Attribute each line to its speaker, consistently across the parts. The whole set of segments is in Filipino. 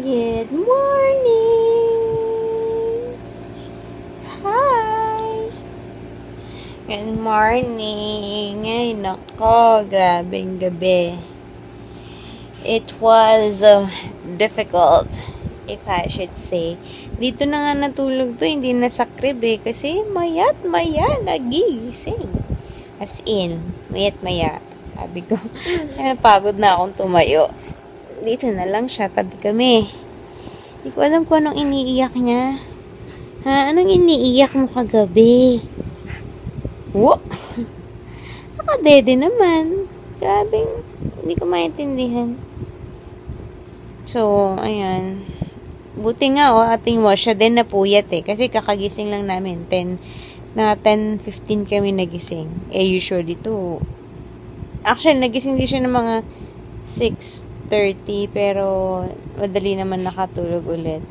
Speaker 1: Good morning! Hi! Good morning! Ay, nako, grabing gabi. It was difficult, if I should say. Dito na nga natulog to, hindi na sa crib eh, kasi mayat maya nagigising. As in, mayat maya. Sabi ko, pagod na akong tumayo. Dito na lang siya, tabi kami. Hindi ko alam kung anong iniiyak niya. Ha? Anong iniiyak mo kagabi? Wo! Nakadede naman. Grabing, hindi ko maintindihan. So, ayan. Buti nga, ating wash siya din napuyat eh. Kasi kakagising lang namin. 10:15 kami nagising. Eh, usually to. Actually, nagising din siya ng mga 6:30, pero madali naman nakatulog ulit.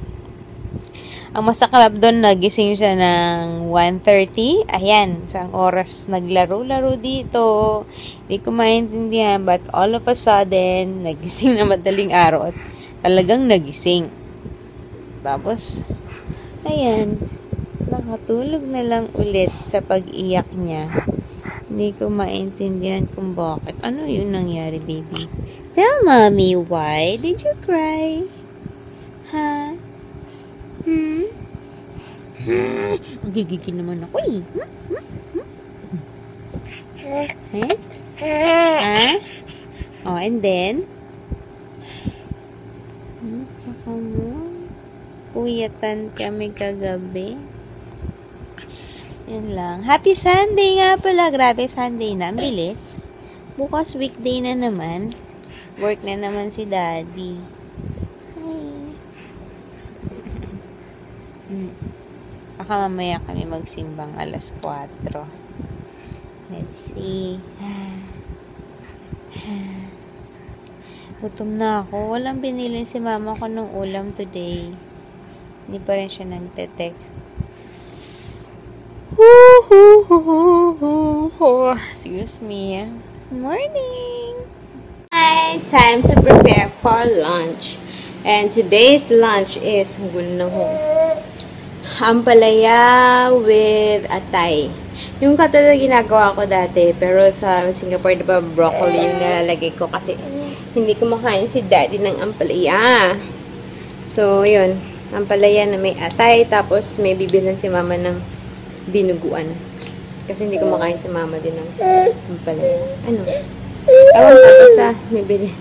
Speaker 1: Ang masaklap doon, nagising siya ng 1:30. Ayan, isang oras naglaro-laro dito. Hindi ko maintindihan, but all of a sudden, nagising na madaling araw at talagang nagising. Tapos, ayan, nakatulog na lang ulit sa pag-iyak niya. Hindi ko maintindihan kung bakit. Ano yun nangyari, baby? Tell mommy why did you cry? Ha? Gigigil naman ako eh. Ha? Oh, and then? Puyatan kami kagabi. Yan lang. Happy Sunday nga pala. Grabe, Sunday na. Bilis. Bukas weekday na naman. Work na naman si Daddy. Hi. Baka mamaya kami magsimbang 4:00. Let's see. Gutom na ako. Walang binili si mama ko ng ulam today. Hindi pa rin siya nagte-text. Excuse me. Morning! Hi! Time to prepare for lunch. And today's lunch is ampalaya with atay. Yung katulad ginagawa ko dati, pero sa Singapore diba broccoli yung nilalagay ko kasi hindi kumakain si Daddy ng ampalaya. So, yun. Ampalaya na may atay, tapos may bibilan si Mama ng dinuguan. Kasi hindi kumakain si Mama din ng ampalaya. Ano? Ewan ka, basta may bili.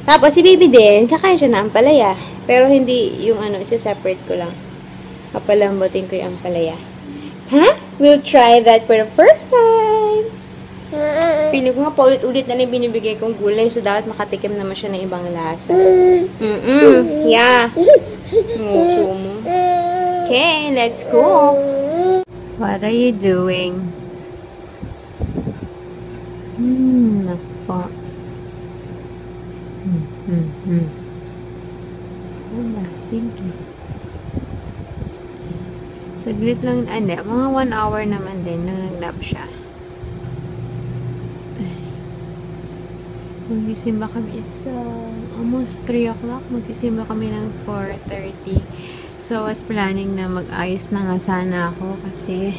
Speaker 1: Tapos, si Baby din, kakain siya ng ampalaya. Pero hindi yung isa-separate ko lang. Papalambutin ko yung ampalaya. Huh? We'll try that for the first time. Feeling ko nga paulit-ulit na yung binibigay kong gulay, so dapat makatikim naman siya ng ibang lasa. Yeah. Nguso mo. Okay, let's cook. What are you doing? Nako. Wala, sige. Saglit lang, mga 1 hour naman din nang nag-nap siya. Magsisimba kami. It's almost 3 o'clock. Magsisimba kami ng 4:30. So, I was planning na mag-ayos na nga sana ako kasi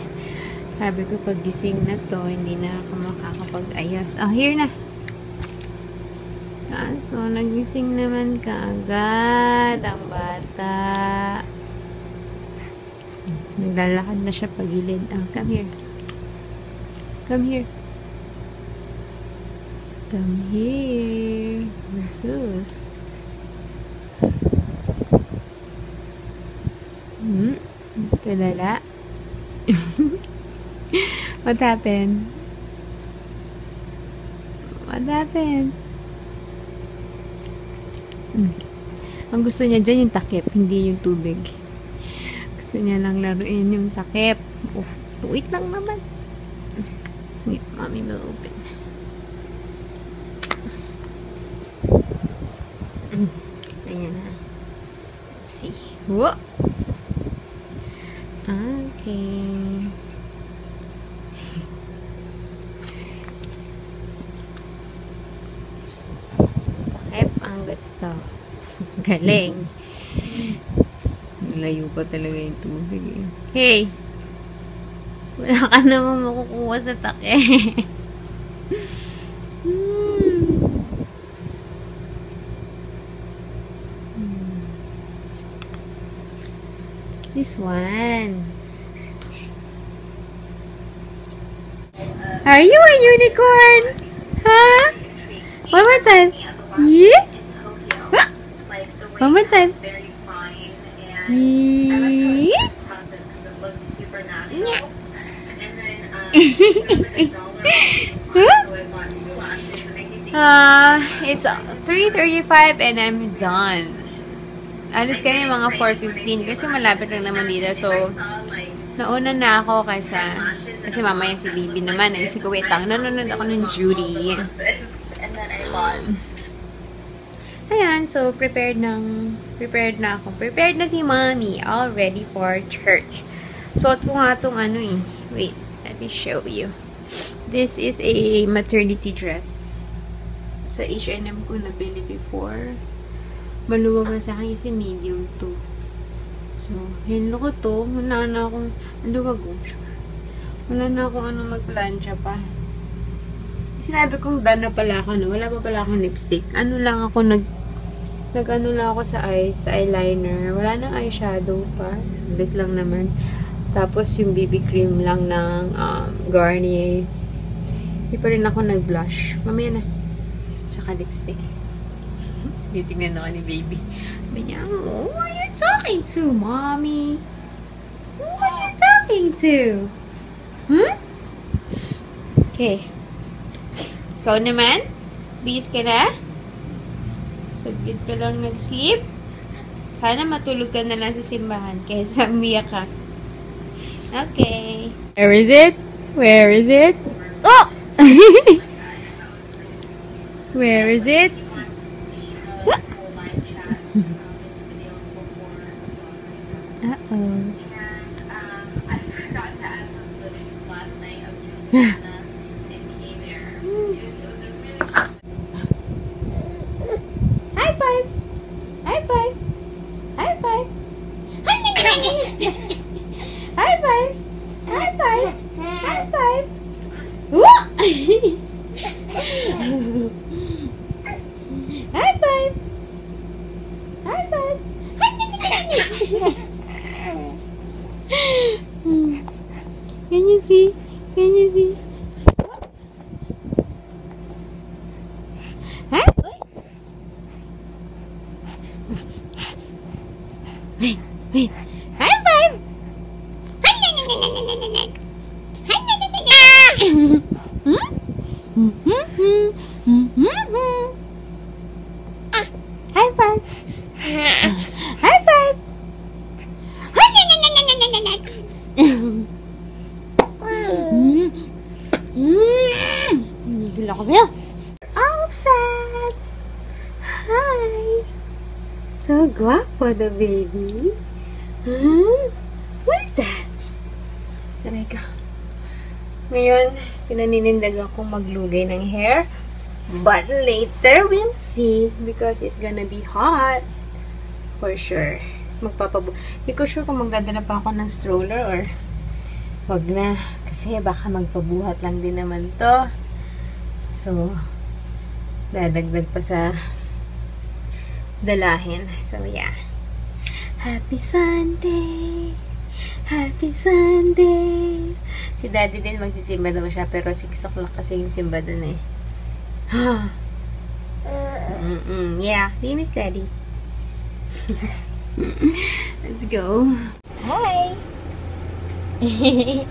Speaker 1: sabi ko pag gising na to, hindi na ako makakapag-ayos. Oh, here na. So, nagising naman kaagad ang bata. Naglalakad na siya pagilid. Come here. Come here. Come here. Jesus. Tulala. What happened? What happened? Ang gusto niya dyan yung takip, hindi yung tubig. Gusto niya lang laruin yung takip. Oh, wait lang naman. Wait, mommy will open. Ayan na. Let's see. Whoa! Okay. Takip ang gusto. Galing. Layo pa talaga yung tubig eh. Hey! Wala ka naman makukuha sa take. This one. Are you a unicorn? Huh? One more time. Yeah? One more time. Yeah? It's 3:35 and I'm done. Alis kami mga 4:15 kasi malapit lang naman dito. So, nauna na ako kasi mamaya si Bibi naman. Ayusin ko, wait lang. Nanonood ako ng Judy. Ayan, so prepared na ako. Prepared na si Mommy. All ready for church. Suot ko nga itong ano eh. Wait, let me show you. This is a maternity dress. Sa H&M ko nabili before. Maluwag na sa akin kasi medium to. So, yun ko to. Wala na akong, maluwag ko. Wala na akong magplansya pa. Sinabi kong done na pala ako, no? Wala pa pala akong lipstick. Ano lang ako, nag-ano lang ako sa eyes, sa eyeliner. Wala nang eyeshadow pa. Sulit lang naman. Tapos, yung BB cream lang ng Garnier. Hindi pa rin ako nag-blush. Mamaya na. Tsaka lipstick. Titignan ako ni Baby. Sabi niya, who are you talking to, Mommy? Who are you talking to? Hmm? Okay. Ikaw naman? Bis ka na? Saglit ka lang nag-sleep? Sana matulog ka na lang sa simbahan kaysa umiyak ka. Okay. Where is it? Where is it? Oh! Where is it? Uh-oh.
Speaker 2: I forgot to add some footage last night of Juliana and Kay there. It was a really
Speaker 1: High five! High five! High five! High five! High five! High five! Woo! High five! High five! Can you see? Can you see? Huh? Wait, wait. High five! High five! High five! Nigil ako sa'yo. All set! Hi! So guwapo the baby. What is that? Taray ka. Ngayon, pinaninindag akong maglugay ng hair. But later we'll see because it's gonna be hot. For sure. Hindi ko sure kung magdadala pa ako ng stroller or wag na. Kasi baka magpabuhat lang din naman to. So, dadagdag pa sa dalahin. So, yeah. Happy Sunday! Happy Sunday! Si Daddy din magsisimba daw siya pero 6 o'clock kasi yung simba dun eh. Yeah. Do you miss Daddy? Let's go. Hi!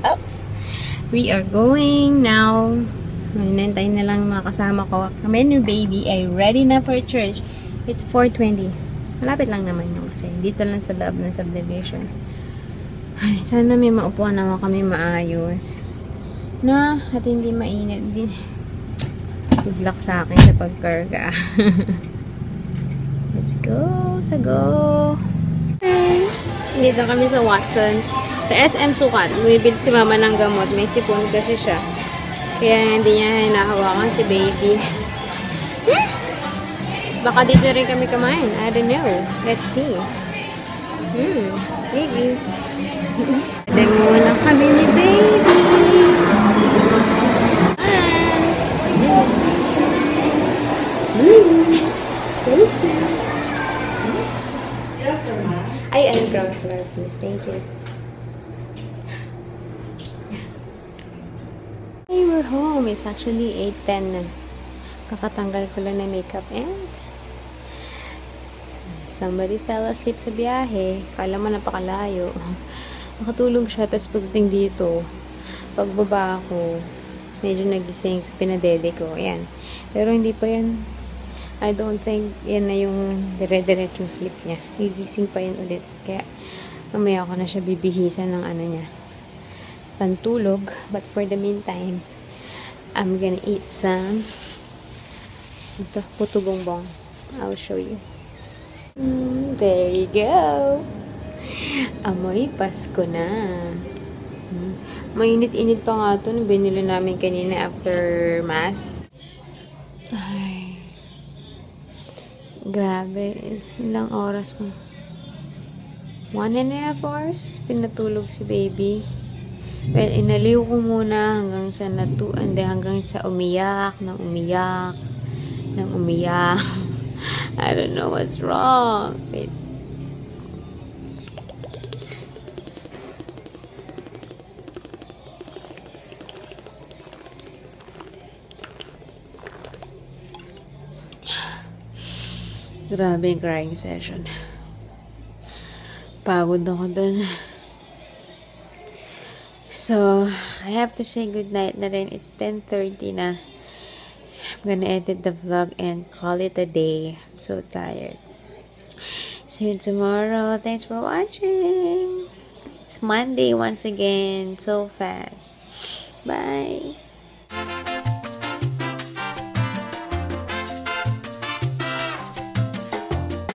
Speaker 1: Oops! We are going now. Maninintay na lang mga kasama ko. Kami yung baby ay ready na for church. It's 4:20. Malapit lang naman yung kasi. Dito lang sa loob ng subdivision. Ay, sana may maupuan naman kami maayos. Na, at hindi mainit din. Good luck sa akin sa pagkarga. Let's go. Sa go. Dito kami sa Watson's. Sa SM Sukat. Bumibili si mama ng gamot. May sipon kasi siya. Kaya hindi niya hinahawakan si baby. Baka dito rin kami kumain. I don't know. Let's see. Baby. Ate muna kami ni baby. Ay, ground floor, please. Thank you. Hey, we're home. It's actually 8:10 na. Kakatanggal ko lang na makeup and somebody fell asleep sa biyahe. Kala mo napakalayo. Nakatulog siya, tapos pagdating dito, pagbaba ko, medyo nagising, so pinadede ko. Ayan. Pero hindi pa yan. I don't think yan na yung dire-diretsong sleep niya. Gigising pa yan ulit. Kaya mamaya ko na siya bibihisan ng ano niya. Pantulog. But for the meantime, I'm gonna eat some ito, puto bongbong. I'll show you. There you go. Amoy Pasko na. Mainit-init pa nga ito. Binili namin kanina after mass. Ay. Grabe. Ilang oras ko. 1.5 hours. Pinatulog si baby. Well, inaliw ko muna hanggang sa hanggang sa umiyak, nang umiyak. I don't know what's wrong. Wait. Grabe yung crying session. Pagod ako dun. So, I have to say goodnight na rin. It's 10:30 na. I'm gonna edit the vlog and call it a day. I'm so tired. See you tomorrow. Thanks for watching. It's Monday once again. So fast. Bye.